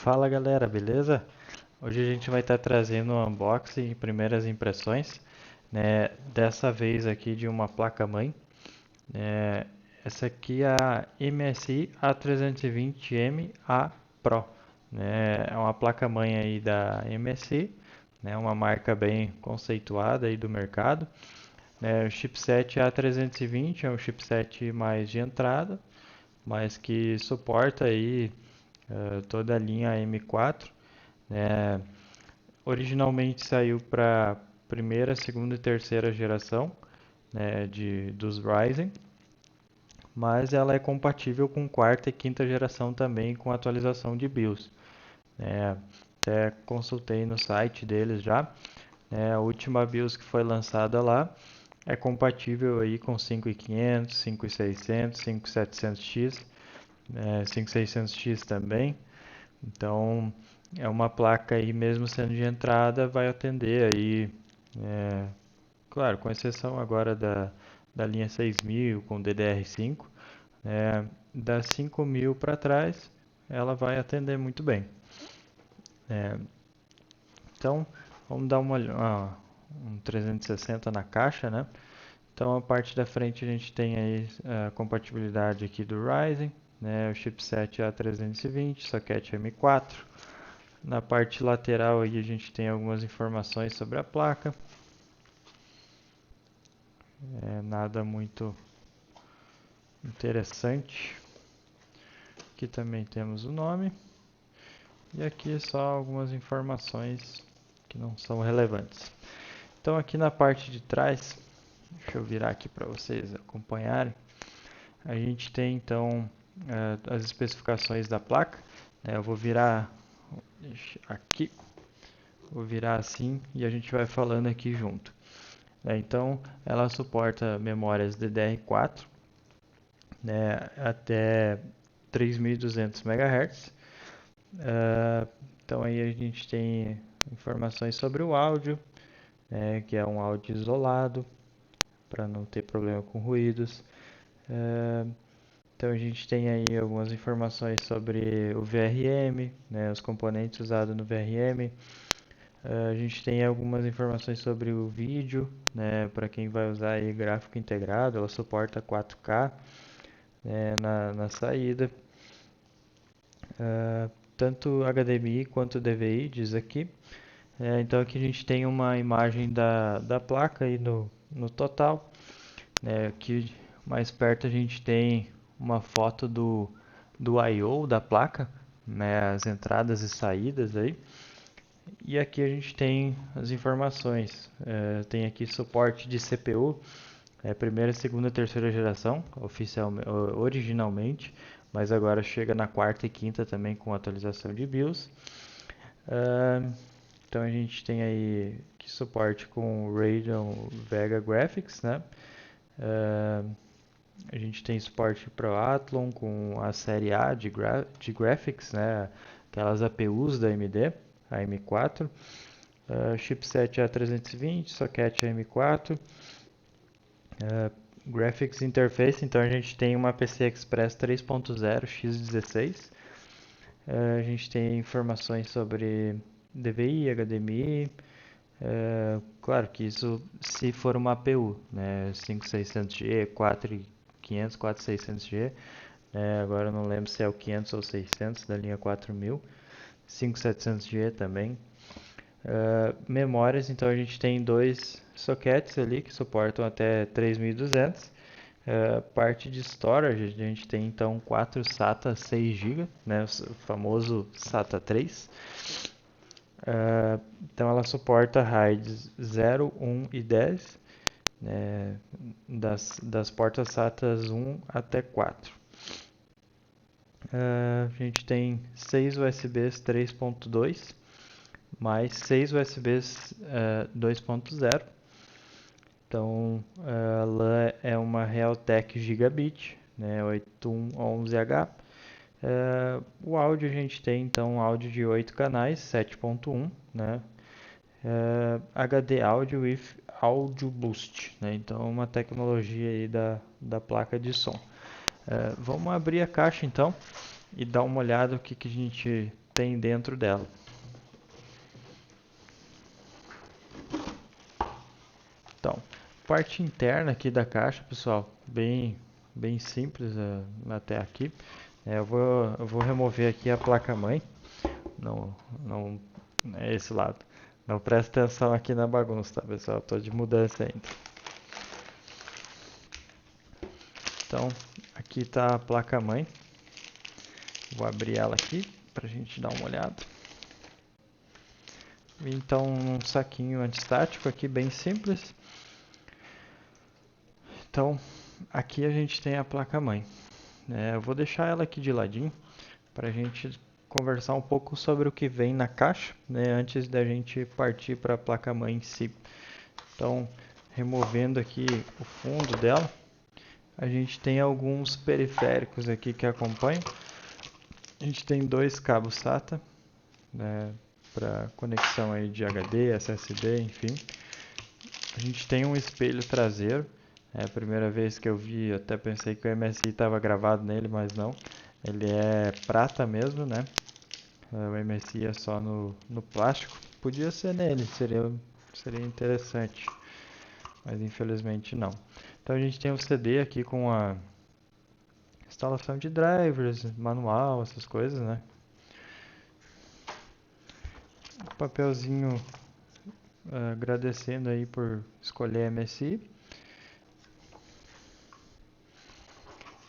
Fala galera, beleza? Hoje a gente vai estar trazendo um unboxing e primeiras impressões, né? Dessa vez aqui de uma placa-mãe. né? Essa aqui é a MSI A320M A Pro, né? É uma placa-mãe aí da MSI, né? Uma marca bem conceituada aí do mercado. O chipset A320 é um chipset mais de entrada, mas que suporta aí toda a linha M4, né? Originalmente saiu para primeira, segunda e terceira geração, né, dos Ryzen, mas ela é compatível com quarta e quinta geração também com atualização de BIOS. Até consultei no site deles já. A última BIOS que foi lançada lá é compatível aí com 5500, 5600, 5700X, 5600X também. Então, é uma placa aí, mesmo sendo de entrada, vai atender aí, é, claro, com exceção agora da linha 6000 com DDR5, das 5000 para trás, ela vai atender muito bem. É, então, vamos dar um 360 na caixa, né? Então, a parte da frente a gente tem aí a compatibilidade aqui do Ryzen, o chipset A320, socket M4. Na parte lateral aí a gente tem algumas informações sobre a placa, nada muito interessante. Aqui também temos o nome e aqui só algumas informações que não são relevantes. Então aqui na parte de trás, deixa eu virar aqui para vocês acompanharem, a gente tem então as especificações da placa. Eu vou virar aqui, vou virar assim e a gente vai falando aqui junto. Então, ela suporta memórias DDR4, até 3200 MHz. Então, aí a gente tem informações sobre o áudio, que é um áudio isolado, para não ter problema com ruídos. Então, a gente tem aí algumas informações sobre o VRM, os componentes usados no VRM. A gente tem algumas informações sobre o vídeo, para quem vai usar aí gráfico integrado, ela suporta 4K, na saída. Tanto HDMI quanto DVI, diz aqui. Então aqui a gente tem uma imagem da placa aí no total. Aqui mais perto a gente tem uma foto do I/O da placa, as entradas e saídas aí. E aqui a gente tem as informações. Tem aqui suporte de CPU, primeira, segunda, terceira geração, originalmente, mas agora chega na quarta e quinta também com atualização de BIOS. Então a gente tem aí que suporte com Radeon Vega Graphics, né? A gente tem suporte para o Athlon com a série A de graphics, né? Aquelas APUs da AMD, a M4. Chipset A320, socket M4. Graphics Interface, então a gente tem uma PCI Express 3.0 x16. A gente tem informações sobre DVI, HDMI. Claro que isso se for uma APU, 5600G, 4500, 4600G. Agora eu não lembro se é o 500 ou 600 da linha 4000. 5700G também. Memórias, então a gente tem dois sockets ali que suportam até 3200. Parte de storage, a gente tem então 4 SATA 6 GB, o famoso SATA 3. Então ela suporta RAIDs 0, 1 e 10, das portas SATA 1 até 4. A gente tem 6 USBs 3.2 mais 6 USBs 2.0. Então, ela é uma Realtek Gigabit, 8111H. O áudio a gente tem então um áudio de 8 canais, 7.1, HD Audio with Audio Boost, então uma tecnologia aí da placa de som. Vamos abrir a caixa então e dar uma olhada o que a gente tem dentro dela. Então, parte interna aqui da caixa, pessoal, bem simples até aqui. Eu vou remover aqui a placa-mãe, não é esse lado. Não presta atenção aqui na bagunça, tá, pessoal? Estou de mudança ainda. Então, aqui está a placa-mãe. Vou abrir ela aqui para a gente dar uma olhada. Então, um saquinho antistático aqui, bem simples. Então, aqui a gente tem a placa-mãe. Eu vou deixar ela aqui de ladinho para a gente conversar um pouco sobre o que vem na caixa, né, antes da gente partir para a placa-mãe em si. Então, removendo aqui o fundo dela, a gente tem alguns periféricos aqui que acompanham. A gente tem dois cabos SATA, né, para conexão aí de HD, SSD, enfim. A gente tem um espelho traseiro. É a primeira vez que eu vi, até pensei que o MSI estava gravado nele, mas não. Ele é prata mesmo, né? O MSI é só no plástico. Podia ser nele, seria interessante, mas infelizmente não. Então a gente tem um CD aqui com a instalação de drivers, manual, essas coisas, né? Papelzinho agradecendo aí por escolher MSI.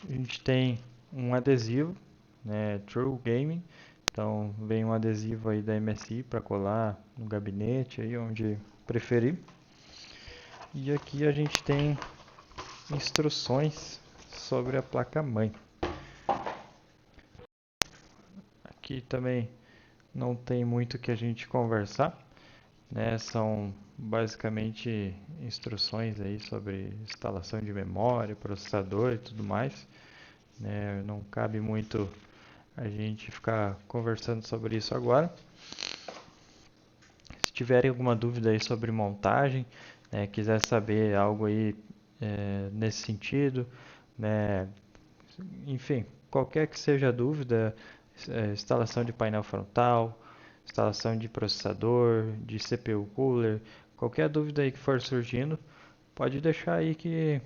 A gente tem um adesivo, né, True Gaming. Então vem um adesivo aí da MSI para colar no gabinete aí onde preferir. E aqui a gente tem instruções sobre a placa-mãe. Aqui também não tem muito que a gente conversar, né? São basicamente instruções aí sobre instalação de memória, processador e tudo mais, né? Não cabe muito a gente ficar conversando sobre isso agora. Se tiverem alguma dúvida aí sobre montagem, né, quiser saber algo aí nesse sentido, né, enfim, qualquer que seja a dúvida, instalação de painel frontal, instalação de processador, de CPU cooler, qualquer dúvida aí que for surgindo, pode deixar aí que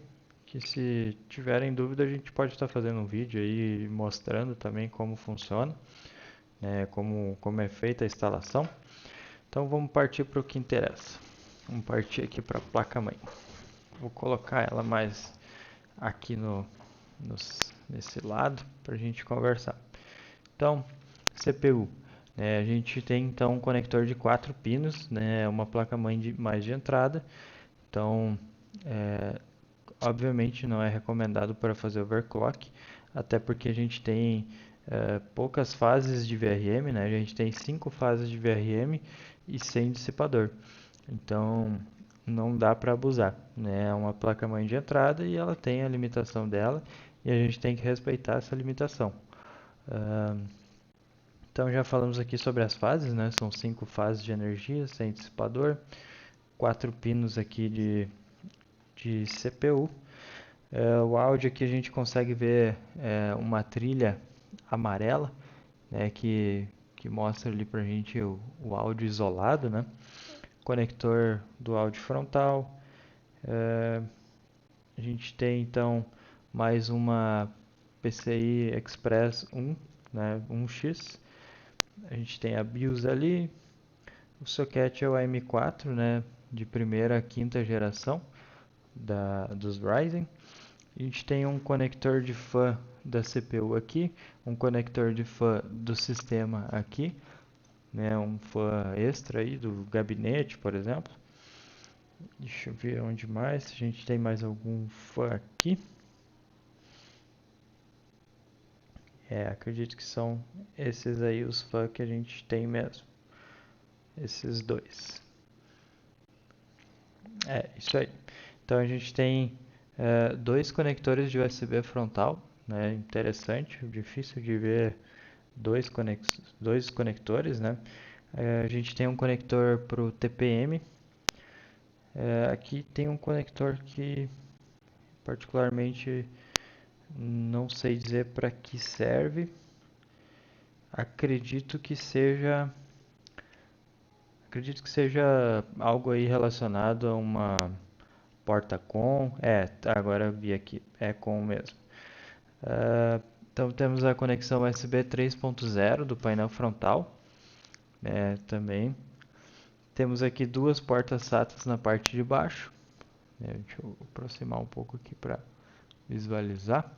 se tiverem dúvida a gente pode estar fazendo um vídeo aí mostrando também como funciona, como é feita a instalação. Então vamos partir para o que interessa. Vamos partir aqui para a placa-mãe. Vou colocar ela mais aqui nesse lado para a gente conversar. Então, CPU. A gente tem então um conector de 4 pinos, né, uma placa-mãe mais de entrada. Então, obviamente não é recomendado para fazer overclock, até porque a gente tem poucas fases de VRM, né? A gente tem 5 fases de VRM e sem dissipador. Então, não dá para abusar, né? É uma placa-mãe de entrada e ela tem a limitação dela e a gente tem que respeitar essa limitação. Então, já falamos aqui sobre as fases, né? São 5 fases de energia sem dissipador, 4 pinos aqui de CPU. O áudio aqui a gente consegue ver uma trilha amarela, né, que mostra ali pra gente o áudio isolado, né? Conector do áudio frontal. A gente tem então mais uma PCI Express 1, né, 1X. A gente tem a BIOS ali. O socket é o AM4, né, de primeira a quinta geração dos Ryzen. A gente tem um conector de fan da CPU aqui, um conector de fan do sistema aqui, né, um fan extra aí do gabinete, por exemplo. Deixa eu ver onde mais. A gente tem mais algum fan aqui. Acredito que são esses aí os fan que a gente tem mesmo. Esses dois. Isso aí. Então a gente tem dois conectores de USB frontal, né? Interessante, difícil de ver dois conectores, né? A gente tem um conector para o TPM. Aqui tem um conector que particularmente não sei dizer para que serve. acredito que seja, acredito que seja algo aí relacionado a uma porta com, agora eu vi aqui, é com mesmo. Ah, então temos a conexão USB 3.0 do painel frontal, também. Temos aqui duas portas SATAs na parte de baixo. Deixa eu aproximar um pouco aqui para visualizar.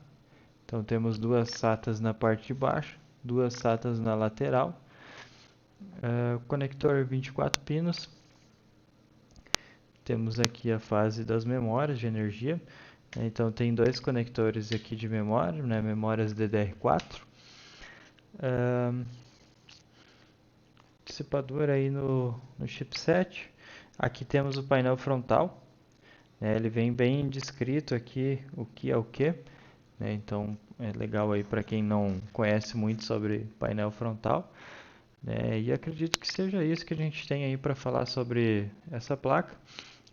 Então temos duas SATAs na parte de baixo, duas SATAs na lateral. Conector 24 pinos. Temos aqui a fase das memórias de energia. Então tem dois conectores aqui de memória, memórias DDR4. Dissipador aí no chipset. Aqui temos o painel frontal. Ele vem bem descrito aqui o que é o que. Então é legal aí para quem não conhece muito sobre painel frontal. E acredito que seja isso que a gente tem aí para falar sobre essa placa.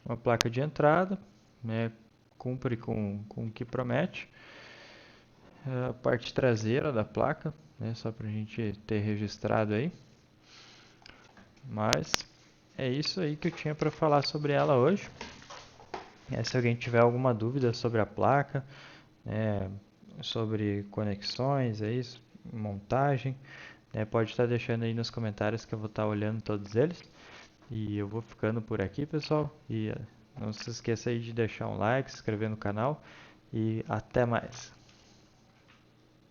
Uma placa de entrada, cumpre com o que promete. A parte traseira da placa, só para a gente ter registrado aí. Mas é isso aí que eu tinha para falar sobre ela hoje. Se alguém tiver alguma dúvida sobre a placa, sobre conexões, montagem, pode estar deixando aí nos comentários que eu vou estar olhando todos eles. E eu vou ficando por aqui, pessoal. E não se esqueça aí de deixar um like, se inscrever no canal e até mais.